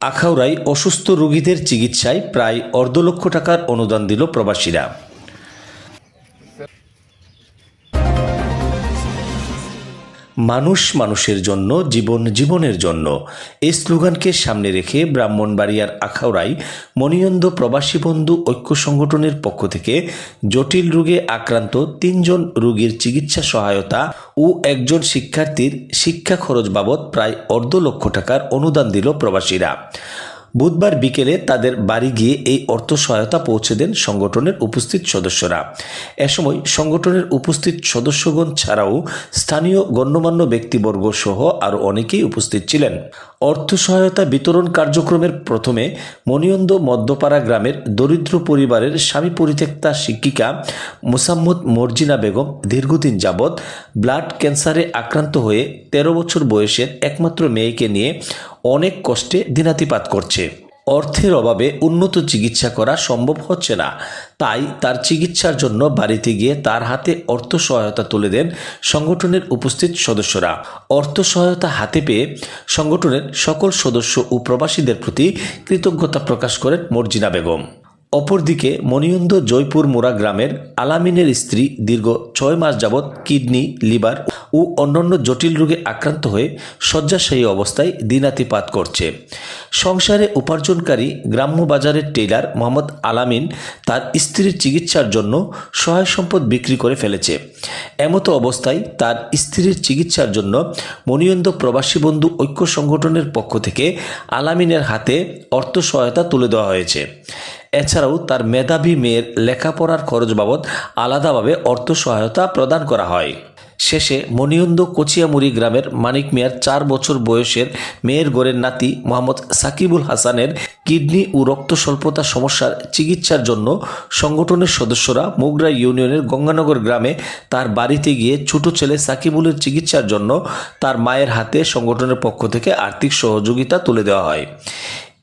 আখাউড়ায় অসুস্থ রোগীদের চিকিৎসায় প্রায় 1.5 লক্ষ টাকার অনুদান দিল প্রবাসীরা। মানুষ মানুষের জন্য, জীবন জীবনের জন্য এই স্লোগানকে সামনে রেখে ব্রাহ্মণবাড়িয়ার আখাউড়ায় মনিয়ন্দ প্রবাসী বন্ধু ঐক্য সংগঠনের পক্ষ থেকে জটিল রোগে আক্রান্ত 3 জন রোগীর চিকিৎসা সহায়তা ও একজন শিক্ষার্থীর শিক্ষা খরচ বাবদ প্রায় 1.5 লক্ষ টাকার অনুদান দিল প্রবাসীরা। বুধবার বিকেলে তাদের বাড়ি গিয়ে এই অর্থ সহায়তা পৌঁছে দেন সংগঠনের উপস্থিত সদস্যরা। এ সময় সংগঠনের উপস্থিত সদস্যগণ ছাড়াও স্থানীয় গণ্যমান্য ব্যক্তিবর্গ সহ আরও অনেকেই উপস্থিত ছিলেন। অর্থ সহায়তা বিতরণ কার্যক্রমের প্রথমে মনিয়ন্দ মধ্যপাড়া গ্রামের দরিদ্র পরিবারের স্বামী পরিত্যক্তা শিক্ষিকা মোসাম্মদ মর্জিনা বেগম দীর্ঘদিন যাবৎ ব্লাড ক্যান্সারে আক্রান্ত হয়ে 13 বছর বয়সের একমাত্র মেয়েকে নিয়ে অনেক কষ্টে দিনাতিপাত করছে। অর্থের অভাবে উন্নত চিকিৎসা করা সম্ভব হচ্ছে না, তাই তার চিকিৎসার জন্য বাড়িতে গিয়ে তার হাতে অর্থ সহায়তা তুলে দেন সংগঠনের উপস্থিত সদস্যরা। অর্থ সহায়তা হাতে পেয়ে সংগঠনের সকল সদস্য ও প্রবাসীদের প্রতি কৃতজ্ঞতা প্রকাশ করেন মর্জিনা বেগম। অপরদিকে মনিয়ন্দ জয়পুর মোড়া গ্রামের আলামিনের স্ত্রী দীর্ঘ 6 মাস যাবৎ কিডনি, লিভার ও অন্যান্য জটিল রোগে আক্রান্ত হয়ে শয্যাশায়ী অবস্থায় দিনাতিপাত করছে। সংসারে উপার্জনকারী গ্রাম্য বাজারের টেইলার মোহাম্মদ আলামিন তার স্ত্রীর চিকিৎসার জন্য সহায় সম্পদ বিক্রি করে ফেলেছে। এমতো অবস্থায় তার স্ত্রীর চিকিৎসার জন্য মনিয়ন্দ প্রবাসী বন্ধু ঐক্য সংগঠনের পক্ষ থেকে আলামিনের হাতে অর্থ সহায়তা তুলে দেওয়া হয়েছে। এছাড়াও তার মেধাবী মেয়ের লেখাপড়ার খরচ বাবদ আলাদাভাবে অর্থ সহায়তা প্রদান করা হয়। শেষে মনিয়ন্দ কচিয়ামুড়ি গ্রামের মানিক মিয়ার 4 বছর বয়সের মেয়ের গড়ের নাতি মোহাম্মদ সাকিবুল হাসানের কিডনি ও রক্ত স্বল্পতা সমস্যার চিকিৎসার জন্য সংগঠনের সদস্যরা মুগরা ইউনিয়নের গঙ্গানগর গ্রামে তার বাড়িতে গিয়ে ছোট ছেলে সাকিবুলের চিকিৎসার জন্য তার মায়ের হাতে সংগঠনের পক্ষ থেকে আর্থিক সহযোগিতা তুলে দেওয়া হয়।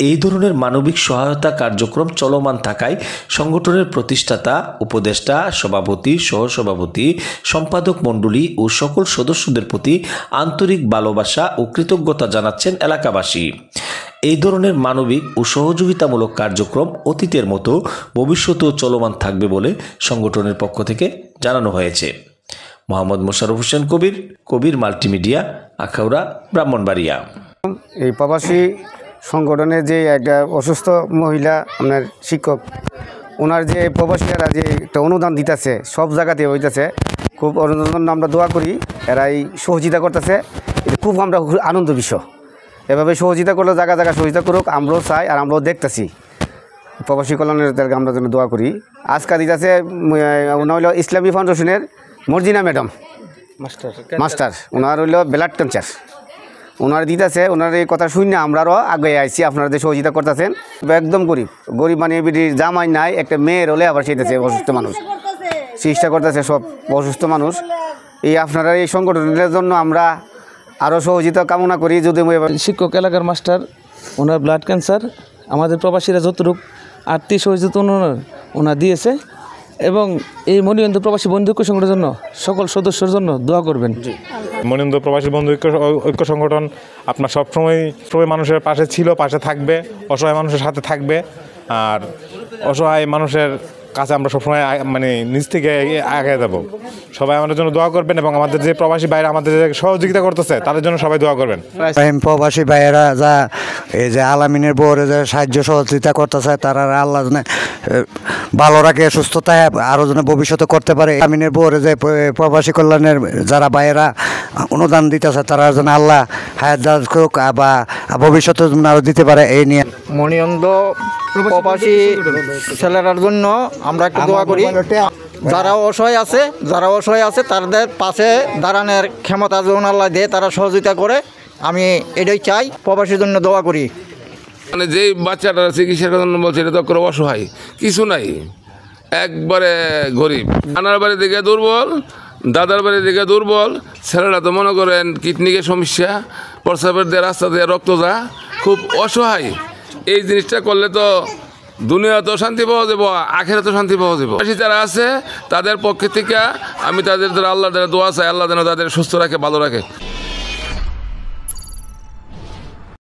এই ধরনের মানবিক সহায়তা কার্যক্রম চলমান থাকায় সংগঠনের প্রতিষ্ঠাতা, উপদেষ্টা, সভাপতি, সহসভাপতি, সম্পাদক মণ্ডলী ও সকল সদস্যদের প্রতি আন্তরিক ভালোবাসা ও কৃতজ্ঞতা জানাচ্ছেন এলাকাবাসী। এই ধরনের মানবিক ও সহযোগিতামূলক কার্যক্রম অতীতের মতো ভবিষ্যতেও চলমান থাকবে বলে সংগঠনের পক্ষ থেকে জানানো হয়েছে। মোহাম্মদ মোশাররফ হোসেন কবির, কবির মাল্টিমিডিয়া, আখাউড়া, ব্রাহ্মণবাড়িয়া। এই প্রবাসী সংগঠনের যে একটা অসুস্থ মহিলা আপনার শিক্ষক, ওনার যে প্রবাসীরা যে একটা অনুদান দিতেছে সব জায়গাতে হইতেছে, খুব অনুদান আমরা দোয়া করি, এরাই সহযোগিতা করতেছে, এটা খুব আমরা আনন্দ বিষয়। এভাবে সহযোগিতা করলে জায়গা জায়গা সহযোগিতা করুক, আমরাও চাই আর আমরাও দেখতেছি প্রবাসী কল্যাণের আমরা যেন দোয়া করি। আজকে দিতেছে ওনার হইল ইসলামী ফাউন্ডেশনের মর্জিনা ম্যাডাম মাস্টার, ওনার হইল ব্লাড ক্যান্সার, ওনার দিতেছে। ওনার এই কথা শুনে আমরাও আগে আইছি, আপনারা যে সহযোগিতা করতেছেন। একদম গরিব মানে বিডির জামাই নাই, একটা মেয়ের হলে আবার সেইতেছে অসুস্থ মানুষ চিকিৎসা করতেছে, সব অসুস্থ মানুষ। এই আপনারা এই সংগঠনের জন্য আমরা আরও সহযোগিতা কামনা করি। যদি শিক্ষক এলাকার মাস্টার, ওনার ব্লাড ক্যান্সার, আমাদের প্রবাসীরা যতটুকু আর্থিক সহযোগিতা ওনার দিয়েছে এবং এই মনিয়ন্দ প্রবাসী বন্ধু ঐক্য সংগঠনের জন্য সকল সদস্যের জন্য দোয়া করবেন। মনিয়ন্দ প্রবাসী বন্ধু ঐক্য সংগঠন আপনার সবসময় মানুষের পাশে ছিল, পাশে থাকবে, অসহায় মানুষের সাথে থাকবে। আর অসহায় মানুষের কাছে আমরা সবসময় মানে নিজ থেকে আগে যাব। সবাই আমাদের জন্য দোয়া করবেন এবং আমাদের যে প্রবাসী ভাইরা আমাদের যে সহযোগিতা করতেছে তাদের জন্য সবাই দোয়া করবেন। প্রবাসী ভাইয়েরা যা এই যে আলামিনের বউরে যে সাহায্য সহযোগিতা করতেছে, তারা আল্লাহ যেন ভালো রাখে, সুস্থতায় আরও যেন ভবিষ্যতে করতে পারে। আলামিনের বউরে যে প্রবাসী কল্যাণের যারা ভাইয়েরা অনুদান দিতেছে, তারা যেন আল্লাহ হায়াত দারাজ করুক বা ভবিষ্যতে যেন আরও দিতে পারে। এই নিয়ে মনিয়ন্দ প্রবাসী ছেলেরার জন্য আমরা একটু দোয়া করি। যারা অসহায় আছে তাদের পাশে দাঁড়ানোর ক্ষমতা যেন আল্লাহ দেয়, তারা সহযোগিতা করে। আমি এটাই চাই, প্রবাসীর জন্য দোয়া করি। মানে যেই বাচ্চাটা চিকিৎসার জন্য বলছে এটা তো করে অসহায়, কিছু নাই, একবারে গরিব। নানার বাড়ি দিকে দুর্বল, দাদার বাড়ি দিকে দুর্বল, ছেলেরা তো মনে করেন কিডনিকে সমস্যা, প্রস্রাবের দিয়ে রাস্তা দিয়ে রক্ত যা, খুব অসহায়। এই জিনিসটা করলে তো দুনিয়া তো শান্তি পাওয়া যাবো, আখেরা তো শান্তি পাওয়া যাবো। যারা আছে তাদের পক্ষে থেকে আমি তাদের দ্বারা আল্লাহ দ্বারা দোয়া চাই, আল্লাহ যেন তাদের সুস্থ রাখে, ভালো রাখে।